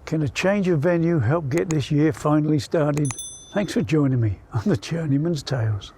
Can a change of venue help get this year finally started? Thanks for joining me on the Journeyman's Tales.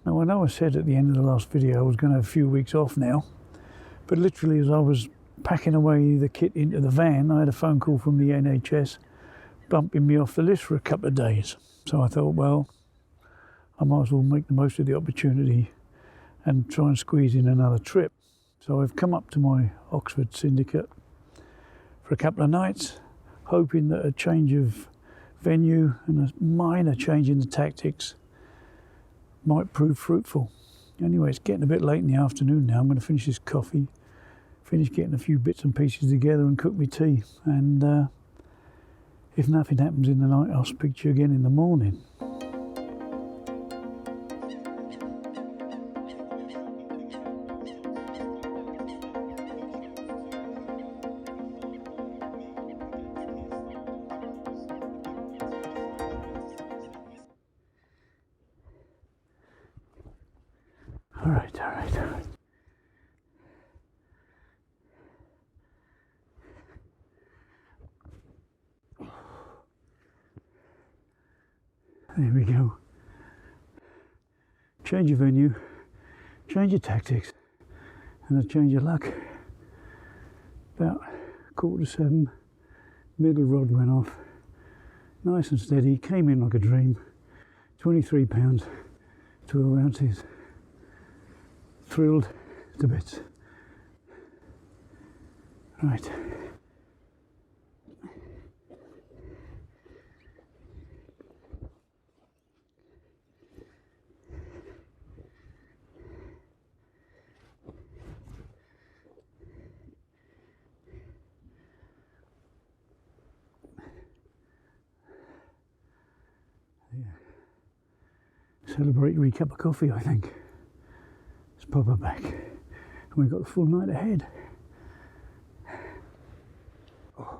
Now, I know I said at the end of the last video I was going to have a few weeks off now, but literally as I was packing away the kit into the van, I had a phone call from the NHS bumping me off the list for a couple of days. So I thought, well, I might as well make the most of the opportunity and try and squeeze in another trip. So I've come up to my Oxford syndicate for a couple of nights, hoping that a change of venue and a minor change in the tactics might prove fruitful. Anyway, it's getting a bit late in the afternoon now. I'm going to finish this coffee, finish getting a few bits and pieces together and cook me tea. And if nothing happens in the night, I'll speak to you again in the morning. All right. There we go. Change your venue, change your tactics, and a change of luck. About 6:45, middle rod went off, nice and steady, came in like a dream. 23 pounds, 12 ounces. Thrilled to bits. Right. Celebratory cup of coffee, I think. Let's pop her back. And we've got the full night ahead. Oh.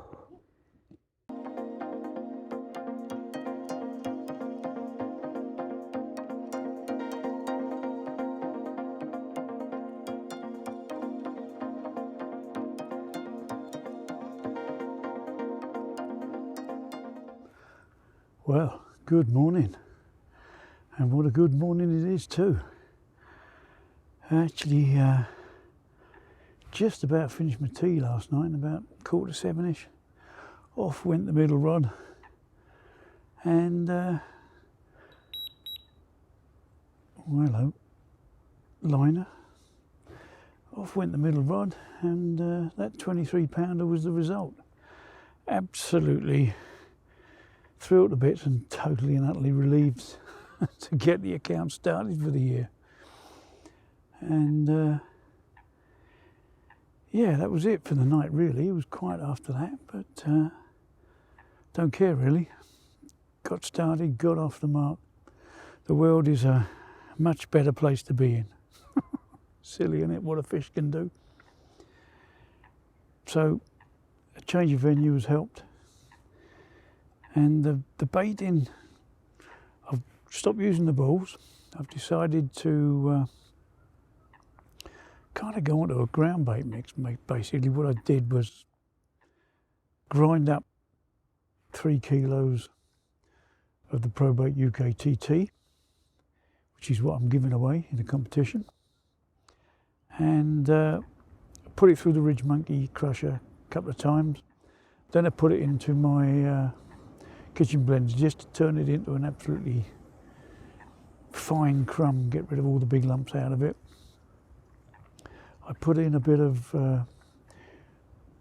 Well, good morning. And what a good morning it is too. I actually just about finished my tea last night, and about 6:45ish, off went the middle rod, and well, hello, liner. Off went the middle rod, and that 23 pounder was the result. Absolutely thrilled to bits and totally and utterly relieved to get the account started for the year. And yeah, that was it for the night really. It was quiet after that, but don't care really. Got started, got off the mark. The world is a much better place to be in. Silly, isn't it, what a fish can do? So a change of venue has helped. And the baiting, I've stopped using the balls. I've decided to kind of go onto a ground bait mix. Basically what I did was grind up 3 kilos of the ProBait UK TT, which is what I'm giving away in the competition, and put it through the Ridge Monkey crusher a couple of times. Then I put it into my kitchen blends just to turn it into an absolutely fine crumb, get rid of all the big lumps out of it. I put in a bit of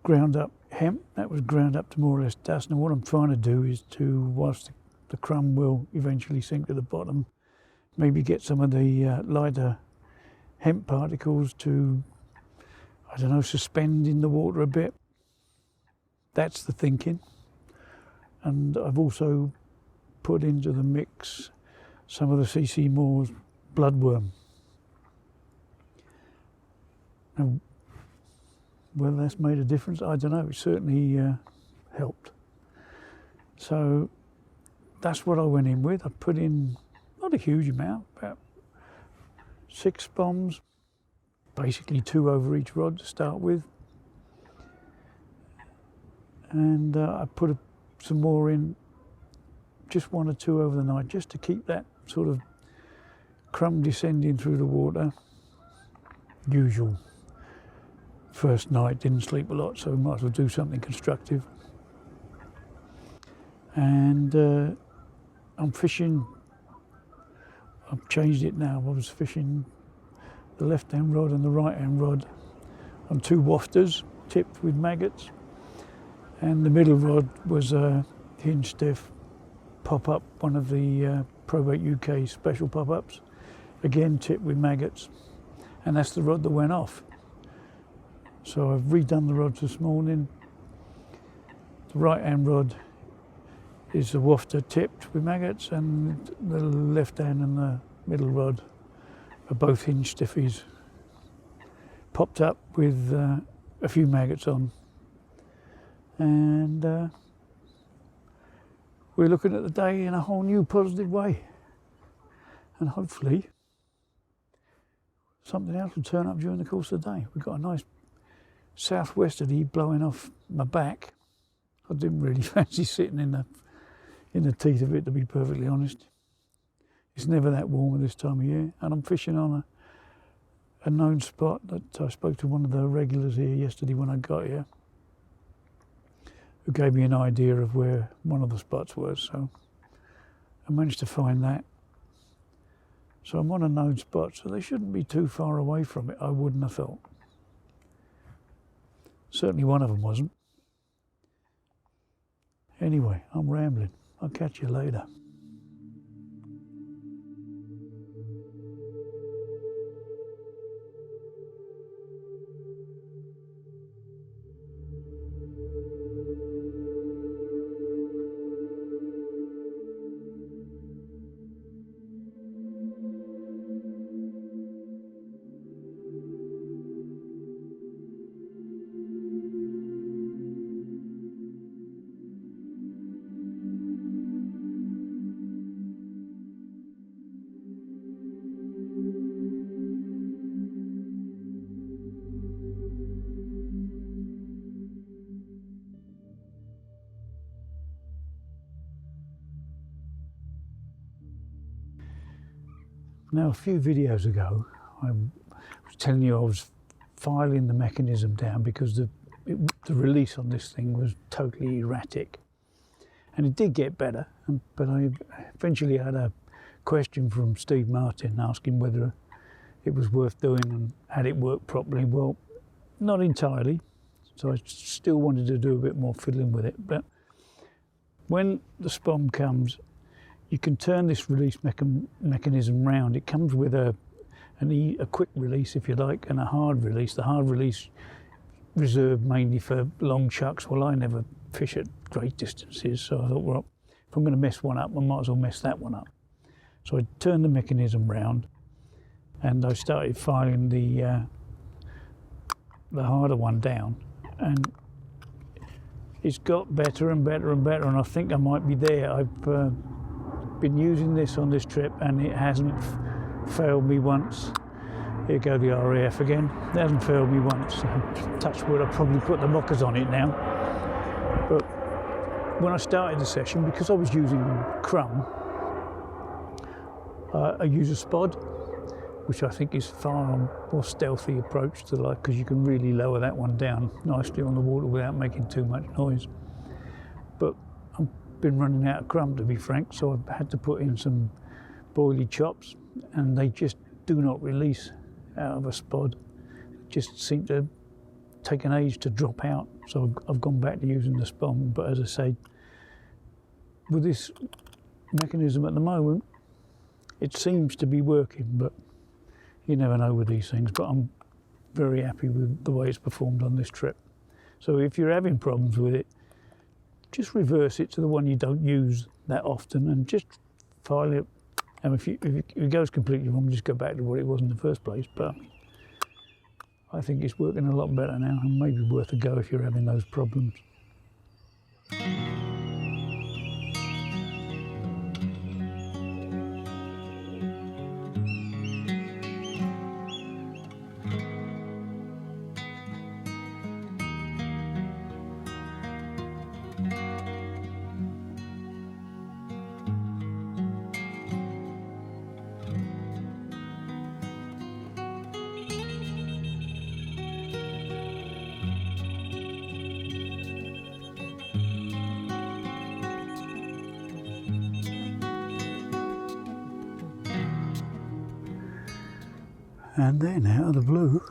ground up hemp. That was ground up to more or less dust. Now what I'm trying to do is to, whilst the crumb will eventually sink to the bottom, maybe get some of the lighter hemp particles to, I don't know, suspend in the water a bit. That's the thinking. And I've also put into the mix some of the CC Moore's bloodworm. And whether that's made a difference, I don't know. It certainly helped. So that's what I went in with. I put in not a huge amount, about 6 Spombs, basically 2 over each rod to start with. And I put some more in, just 1 or 2 over the night, just to keep that sort of crumb descending through the water. Usual. First night, didn't sleep a lot, so might as well do something constructive. And I'm fishing, I've changed it now. I was fishing the left-hand rod and the right-hand rod on 2 wafters tipped with maggots, and the middle rod was a hinge stiff pop-up, one of the Probate UK special pop-ups, again tipped with maggots, and that's the rod that went off. So I've redone the rods this morning. The right-hand rod is a wafter tipped with maggots, and the left-hand and the middle rod are both hinge stiffies, popped up with a few maggots on. And we're looking at the day in a whole new positive way. And hopefully something else will turn up during the course of the day. We've got a nice southwesterly blowing off my back. I didn't really fancy sitting in the teeth of it, to be perfectly honest. It's never that warm at this time of year, and I'm fishing on a known spot that I spoke to one of the regulars here yesterday when I got here, who gave me an idea of where one of the spots was, so I managed to find that. So I'm on a known spot, so they shouldn't be too far away from it, I wouldn't have thought. Certainly one of them wasn't. Anyway, I'm rambling. I'll catch you later. Now, a few videos ago, I was telling you I was filing the mechanism down because the release on this thing was totally erratic. And it did get better, but I eventually had a question from Steve Martin asking whether it was worth doing and had it worked properly. Well, not entirely, so I still wanted to do a bit more fiddling with it. But when the Spomb comes, you can turn this release mechanism round. It comes with a quick release, if you like, and a hard release. The hard release reserved mainly for long chucks. Well, I never fish at great distances, so I thought, well, if I'm going to mess one up, I might as well mess that one up. So I turned the mechanism round, and I started filing the harder one down, and it's got better and better and better, and I think I might be there. I've been using this on this trip and it hasn't failed me once. Here go the RAF again. It hasn't failed me once. Touch wood, I'll probably put the mockers on it now. But when I started the session, because I was using crumb, I use a spod, which I think is far more stealthy approach to life, because you can really lower that one down nicely on the water without making too much noise. But I've been running out of crumb, to be frank, so I've had to put in some boilie chops, and they just do not release out of a spod. Just seem to take an age to drop out, so I've gone back to using the Spomb. But as I say, with this mechanism at the moment, it seems to be working, but you never know with these things. But I'm very happy with the way it's performed on this trip. So if you're having problems with it, just reverse it to the one you don't use that often and just file it. And if it goes completely wrong, just go back to what it was in the first place. But I think it's working a lot better now, and maybe worth a go if you're having those problems. And then out of the blue,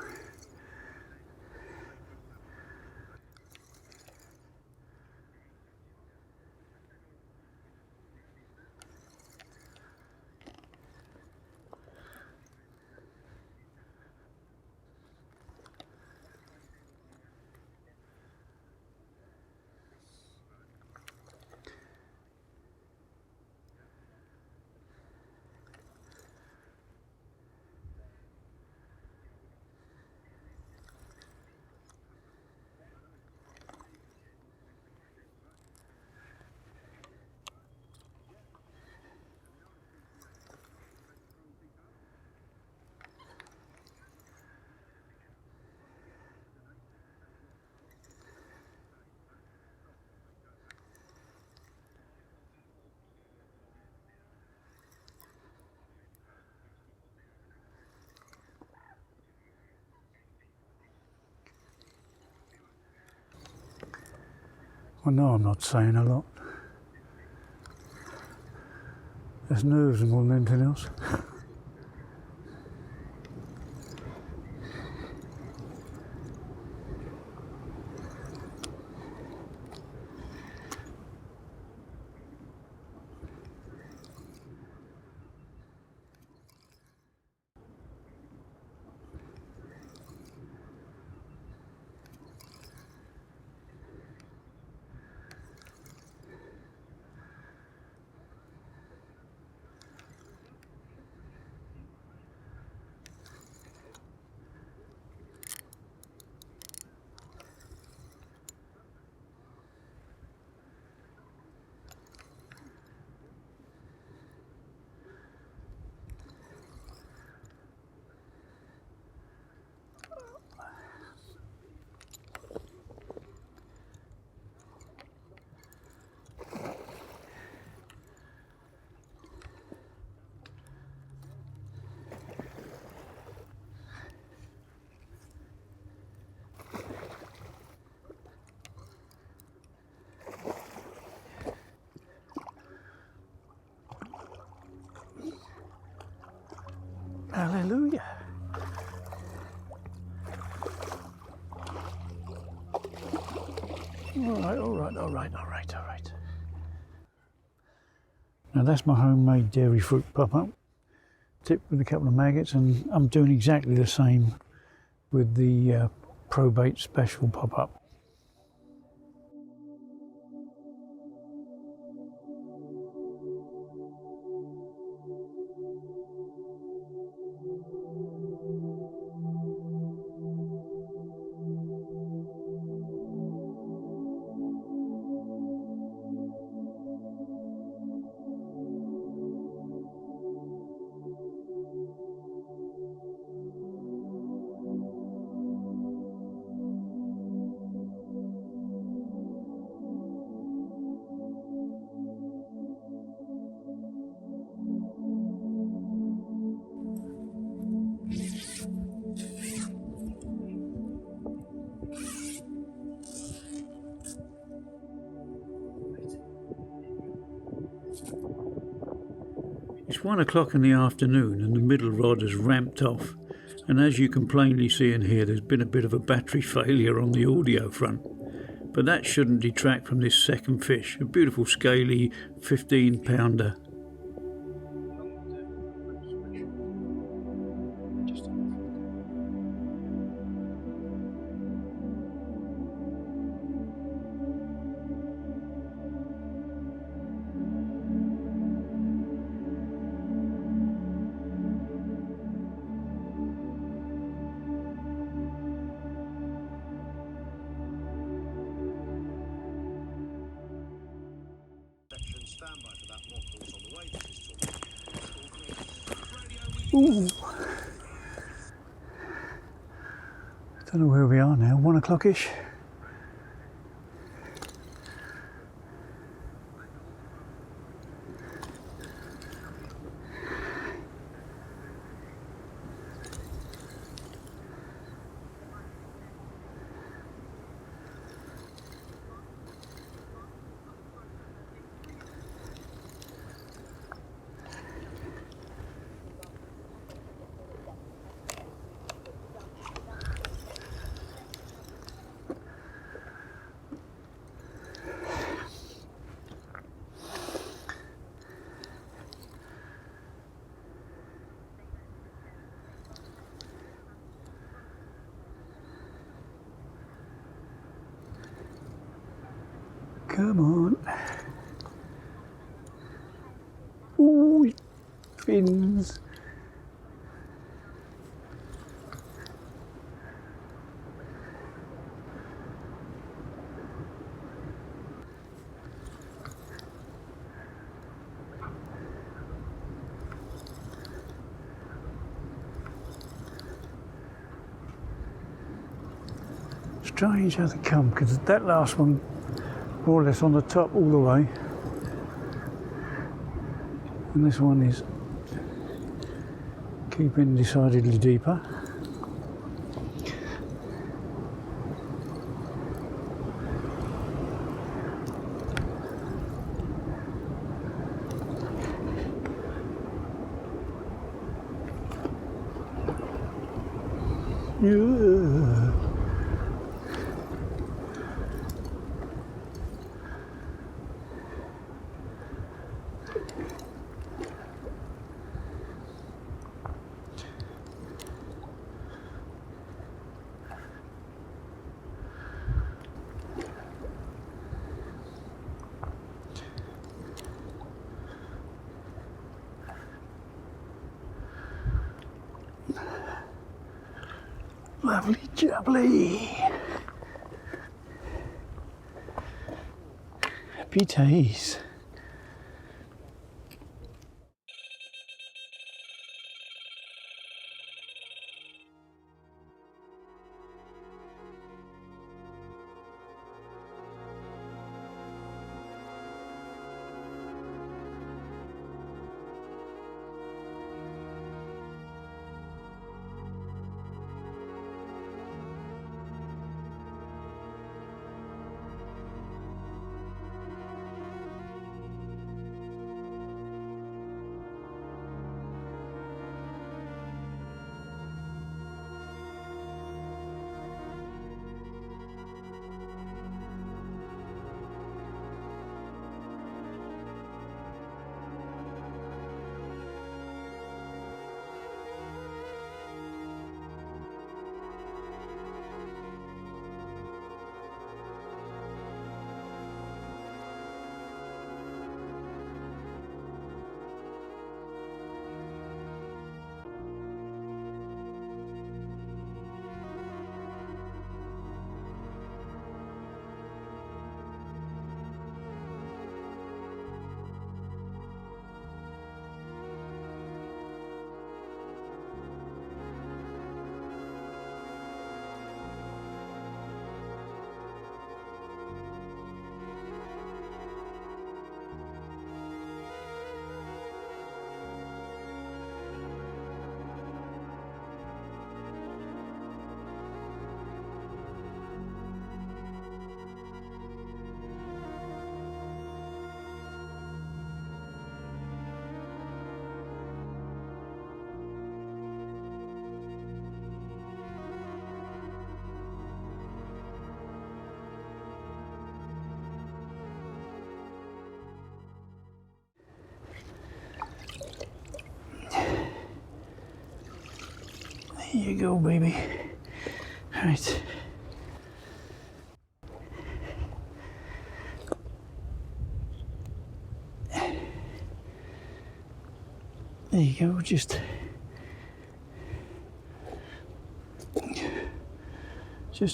well, no, I'm not saying a lot. There's nerves more than anything else. Hallelujah. All right. Now that's my homemade dairy fruit pop-up, tipped with a couple of maggots, and I'm doing exactly the same with the probate special pop-up. It's 1 o'clock in the afternoon and the middle rod has ramped off, and as you can plainly see and hear, there's been a bit of a battery failure on the audio front. But that shouldn't detract from this second fish, a beautiful scaly 15-pounder. Ooh. I don't know where we are now, 1 o'clock-ish. Come on. Ooh, fins. Strange how they come, because that last one more or less on the top all the way, and this one is keeping decidedly deeper. Yeah. Lovely jubbly. Happy days. Here you go, baby. All right. There you go, just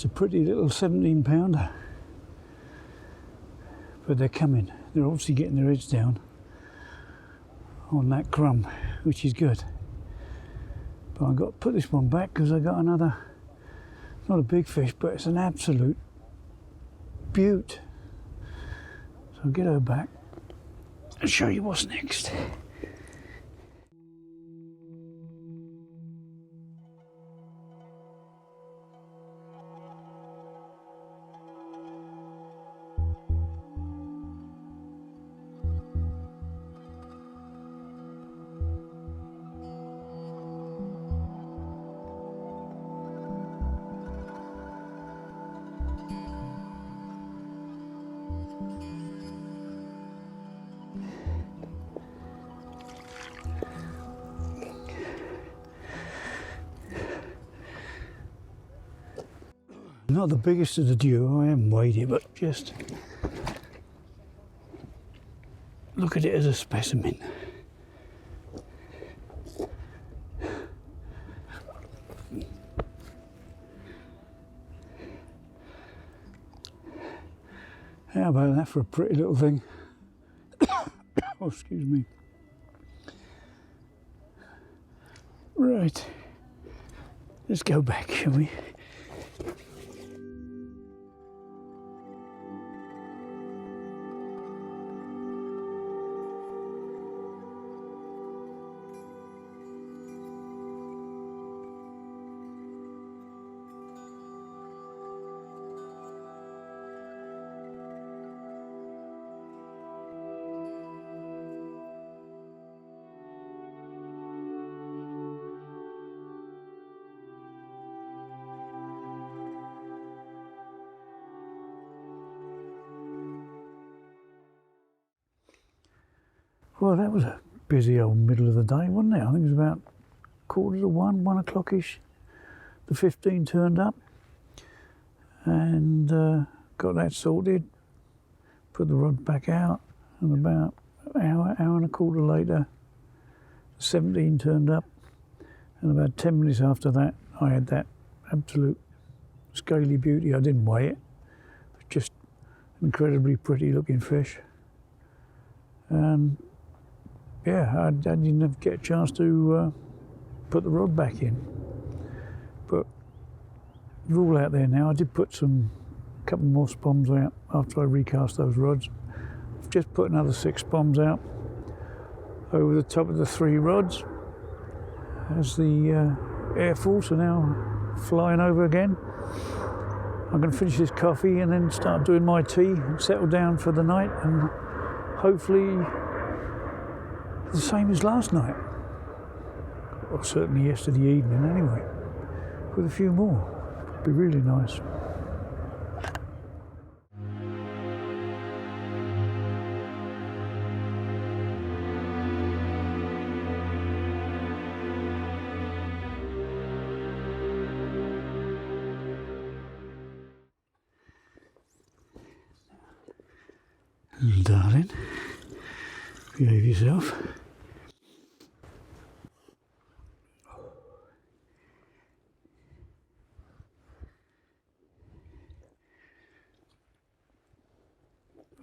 a pretty little 17 pounder. But they're coming. They're obviously getting their heads down on that crumb, which is good. But I've got to put this one back because I got another, not a big fish, but it's an absolute beaut. So I'll get her back and show you what's next. Not the biggest of the duo, I haven't weighed it, but just look at it as a specimen. How about that for a pretty little thing? Oh, excuse me. Right, let's go back, shall we? Well, that was a busy old middle of the day, wasn't it? I think it was about 1:45, 1 o'clock-ish. The 15 turned up and got that sorted, put the rod back out, and about an hour and a quarter later, the 17 turned up, and about 10 minutes after that, I had that absolute scaly beauty. I didn't weigh it, just incredibly pretty looking fish. And yeah, I didn't have get a chance to put the rod back in, but we're all out there now. I did put a couple more spombs out after I recast those rods. I've just put another 6 spombs out over the top of the 3 rods as the Air Force are now flying over again. I'm going to finish this coffee and then start doing my tea and settle down for the night, and hopefully the same as last night, or certainly yesterday evening anyway, with a few more. It'd be really nice. Little darling, behave yourself.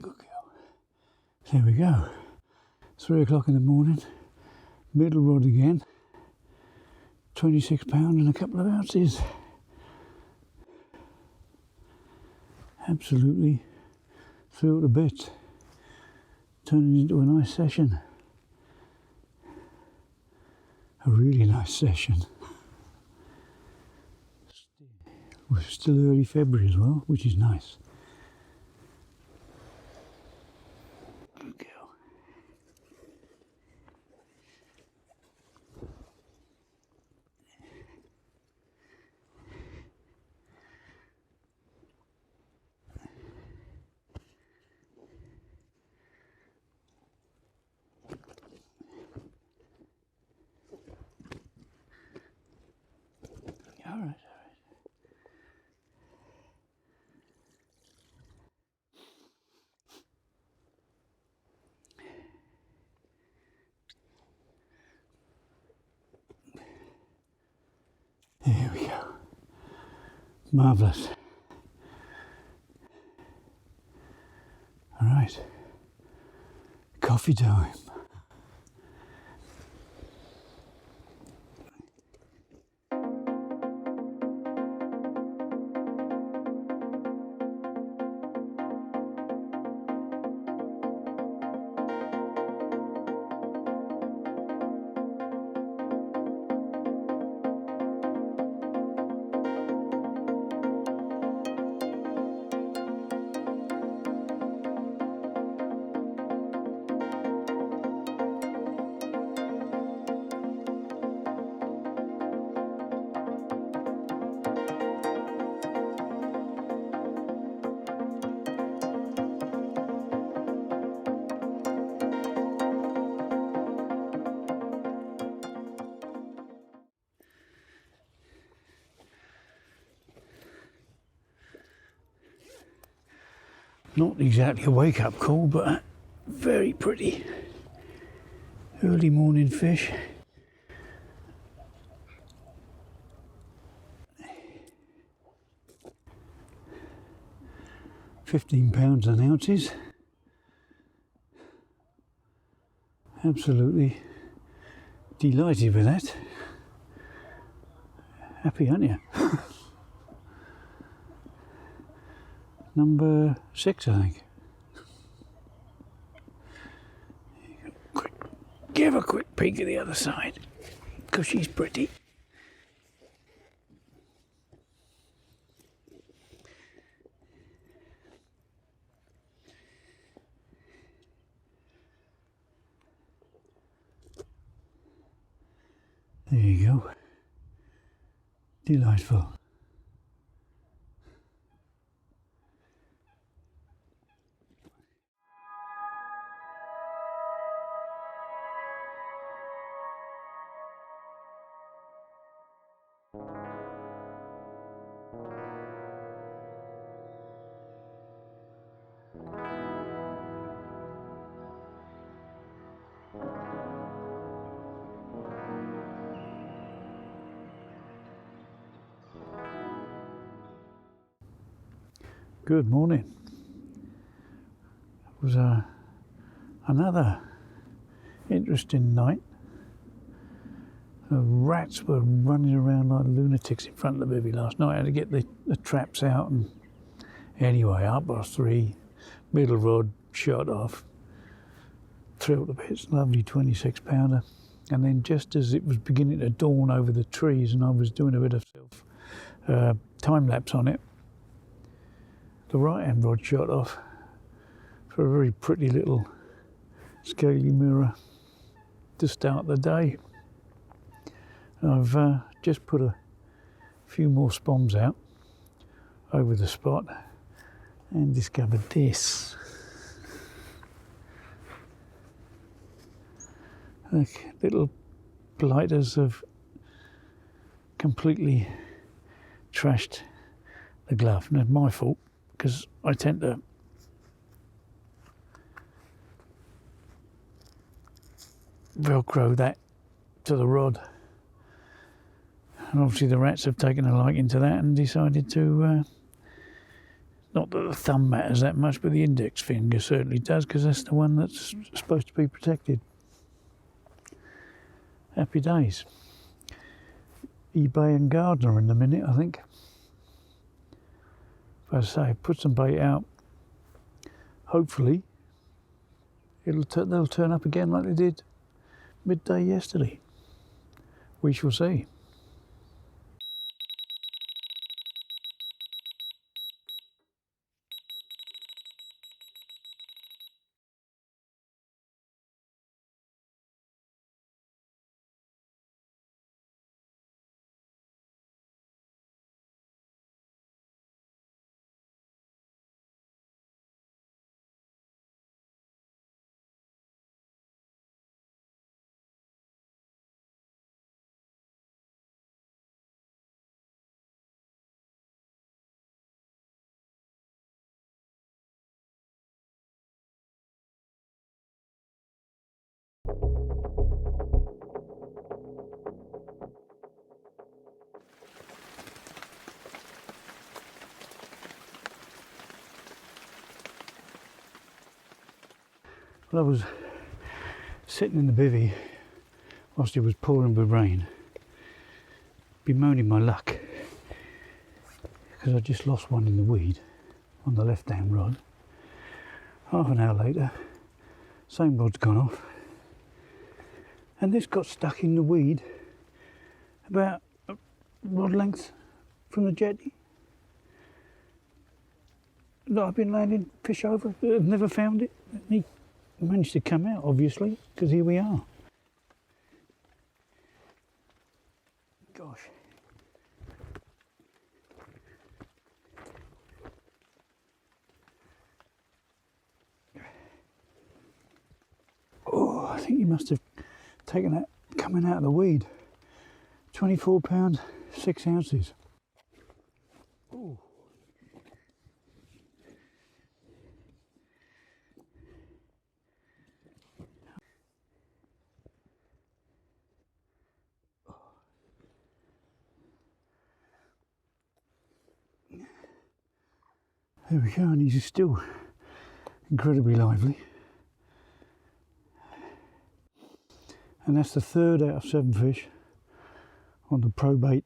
Good girl. There we go. 3 o'clock in the morning, middle rod again, 26 pound and a couple of ounces. Absolutely thrilled a bit. Turning into a nice session. A really nice session. We're still early February as well, which is nice. Good girl. All right. There we go. Marvellous. All right. Coffee time. Not exactly a wake-up call, but very pretty early morning fish. £15 an ounces. Absolutely delighted with that. Happy, aren't you? Number 6, I think. Give a quick peek at the other side, because she's pretty. There you go. Delightful. Good morning. It was another interesting night. The rats were running around like lunatics in front of the bivvy last night. I had to get the traps out, and anyway, 3:30, middle rod shot off. Thrilled a bit, lovely 26-pounder. And then just as it was beginning to dawn over the trees and I was doing a bit of time lapse on it, the right-hand rod shot off for a very pretty little scaly mirror to start the day. I've just put a few more spombs out over the spot and discovered this. Look, little blighters have completely trashed the glove, and it's my fault because I tend to velcro that to the rod, and obviously the rats have taken a liking to that and decided to not that the thumb matters that much, but the index finger certainly does, because that's the one that's supposed to be protected. Happy days. eBay and Gardner in a minute, I think. As I say, put some bait out. Hopefully, they'll turn up again like they did midday yesterday. We shall see. Well, I was sitting in the bivvy whilst it was pouring with rain, bemoaning my luck because I just lost one in the weed on the left-hand rod. Half an hour later, same rod's gone off, and this got stuck in the weed about a rod length from the jetty that I've been landing fish over. I've never found it. He managed to come out, obviously, because here we are. Gosh. Oh, I think he must have taken that coming out of the weed. 24 pound, 6 ounces. Ooh. There we go, and he's still incredibly lively. And that's the third out of 7 fish on the probate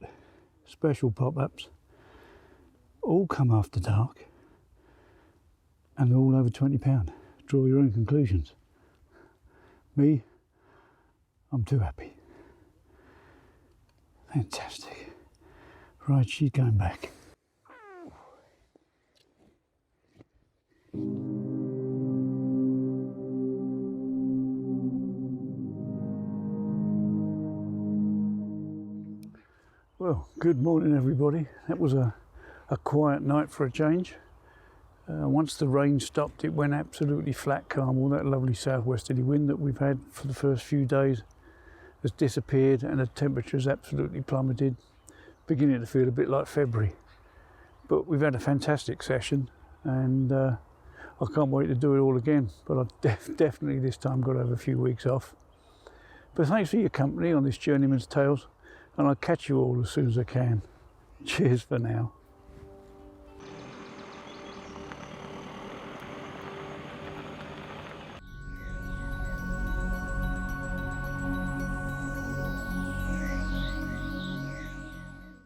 special pop-ups. All come after dark, and they're all over £20. Draw your own conclusions. Me, I'm too happy. Fantastic. Right, she's going back. Well, good morning everybody. That was a quiet night for a change. Once the rain stopped, it went absolutely flat calm. All that lovely southwesterly wind that we've had for the first few days has disappeared, and the temperature's absolutely plummeted, beginning to feel a bit like February. But we've had a fantastic session, and I can't wait to do it all again. But I've definitely this time got to have a few weeks off. But thanks for your company on this Journeyman's Tales, and I'll catch you all as soon as I can. Cheers for now.